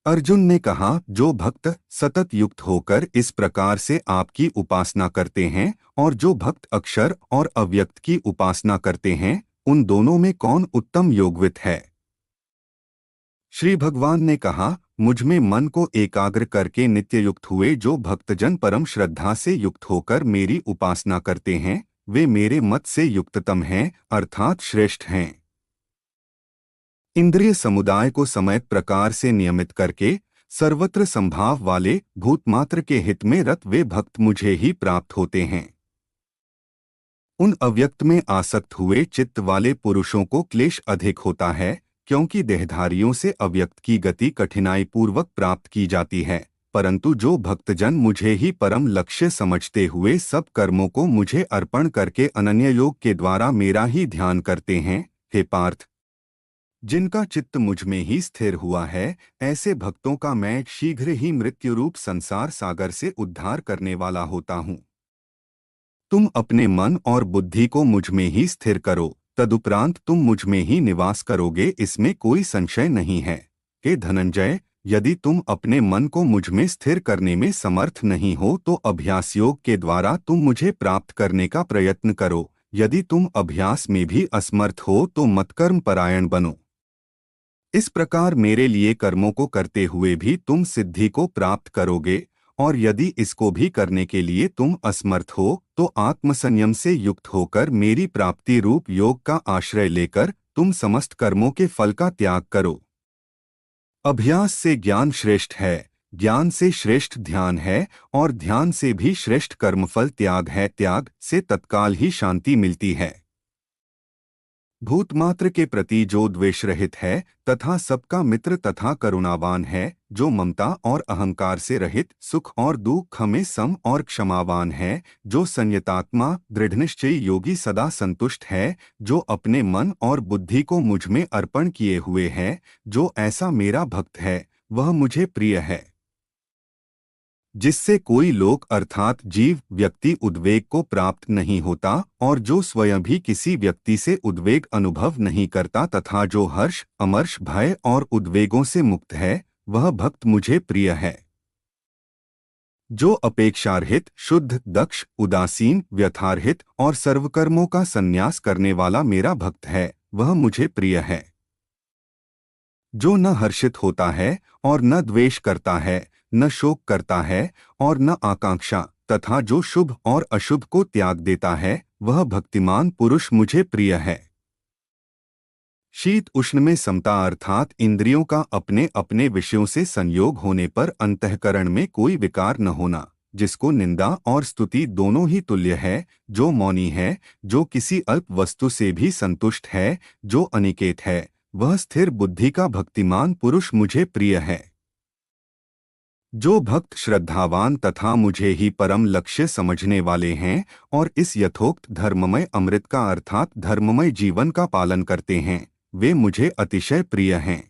अर्जुन ने कहा, जो भक्त सतत युक्त होकर इस प्रकार से आपकी उपासना करते हैं और जो भक्त अक्षर और अव्यक्त की उपासना करते हैं, उन दोनों में कौन उत्तम योगवित है? श्री भगवान ने कहा, मुझ में मन को एकाग्र करके नित्य युक्त हुए जो भक्तजन परम श्रद्धा से युक्त होकर मेरी उपासना करते हैं, वे मेरे मत से युक्ततम हैं, अर्थात श्रेष्ठ हैं। इंद्रिय समुदाय को समय प्रकार से नियमित करके सर्वत्र संभाव वाले भूतमात्र के हित में रत वे भक्त मुझे ही प्राप्त होते हैं। उन अव्यक्त में आसक्त हुए चित्त वाले पुरुषों को क्लेश अधिक होता है, क्योंकि देहधारियों से अव्यक्त की गति कठिनाई पूर्वक प्राप्त की जाती है, परंतु जो भक्तजन मुझे ही परम लक्ष्य समझते हुए सब कर्मों को मुझे अर्पण करके अनन्य योग के द्वारा मेरा ही ध्यान करते हैं, हे पार्थ, जिनका चित्त मुझ में ही स्थिर हुआ है, ऐसे भक्तों का मैं शीघ्र ही मृत्यु रूप संसार सागर से उद्धार करने वाला होता हूँ। तुम अपने मन और बुद्धि को मुझ में ही स्थिर करो, तदुपरांत तुम मुझ में ही निवास करोगे, इसमें कोई संशय नहीं है। हे धनंजय, यदि तुम अपने मन को मुझ में स्थिर करने में समर्थ नहीं हो तो अभ्यास योग के द्वारा तुम मुझे प्राप्त करने का प्रयत्न करो। यदि तुम अभ्यास में भी असमर्थ हो तो मतकर्म परायण बनो। इस प्रकार मेरे लिए कर्मों को करते हुए भी तुम सिद्धि को प्राप्त करोगे, और यदि इसको भी करने के लिए तुम असमर्थ हो तो आत्मसंयम से युक्त होकर मेरी प्राप्ति रूप योग का आश्रय लेकर तुम समस्त कर्मों के फल का त्याग करो। अभ्यास से ज्ञान श्रेष्ठ है, ज्ञान से श्रेष्ठ ध्यान है, और ध्यान से भी श्रेष्ठ कर्मफल त्याग है। त्याग से तत्काल ही शांति मिलती है। भूतमात्र के प्रति जो द्वेष रहित है तथा सबका मित्र तथा करुणावान है, जो ममता और अहंकार से रहित, सुख और दुख में सम और क्षमावान है, जो संयतात्मा दृढ़निश्चयी योगी सदा संतुष्ट है, जो अपने मन और बुद्धि को मुझ में अर्पण किए हुए है, जो ऐसा मेरा भक्त है, वह मुझे प्रिय है। जिससे कोई लोक अर्थात जीव व्यक्ति उद्वेग को प्राप्त नहीं होता, और जो स्वयं भी किसी व्यक्ति से उद्वेग अनुभव नहीं करता तथा जो हर्ष अमर्ष भय और उद्वेगों से मुक्त है, वह भक्त मुझे प्रिय है। जो अपेक्षारहित शुद्ध दक्ष उदासीन व्यथारहित और सर्वकर्मों का संन्यास करने वाला मेरा भक्त है, वह मुझे प्रिय है। जो न हर्षित होता है और न द्वेष करता है, न शोक करता है और न आकांक्षा, तथा जो शुभ और अशुभ को त्याग देता है, वह भक्तिमान पुरुष मुझे प्रिय है। शीत उष्ण में समता अर्थात इंद्रियों का अपने अपने विषयों से संयोग होने पर अंतःकरण में कोई विकार न होना, जिसको निंदा और स्तुति दोनों ही तुल्य है, जो मौनी है, जो किसी अल्प वस्तु से भी संतुष्ट है, जो अनिकेत है, वह स्थिर बुद्धि का भक्तिमान पुरुष मुझे प्रिय है। जो भक्त श्रद्धावान तथा मुझे ही परम लक्ष्य समझने वाले हैं और इस यथोक्त धर्ममय अमृत का अर्थात धर्ममय जीवन का पालन करते हैं, वे मुझे अतिशय प्रिय हैं।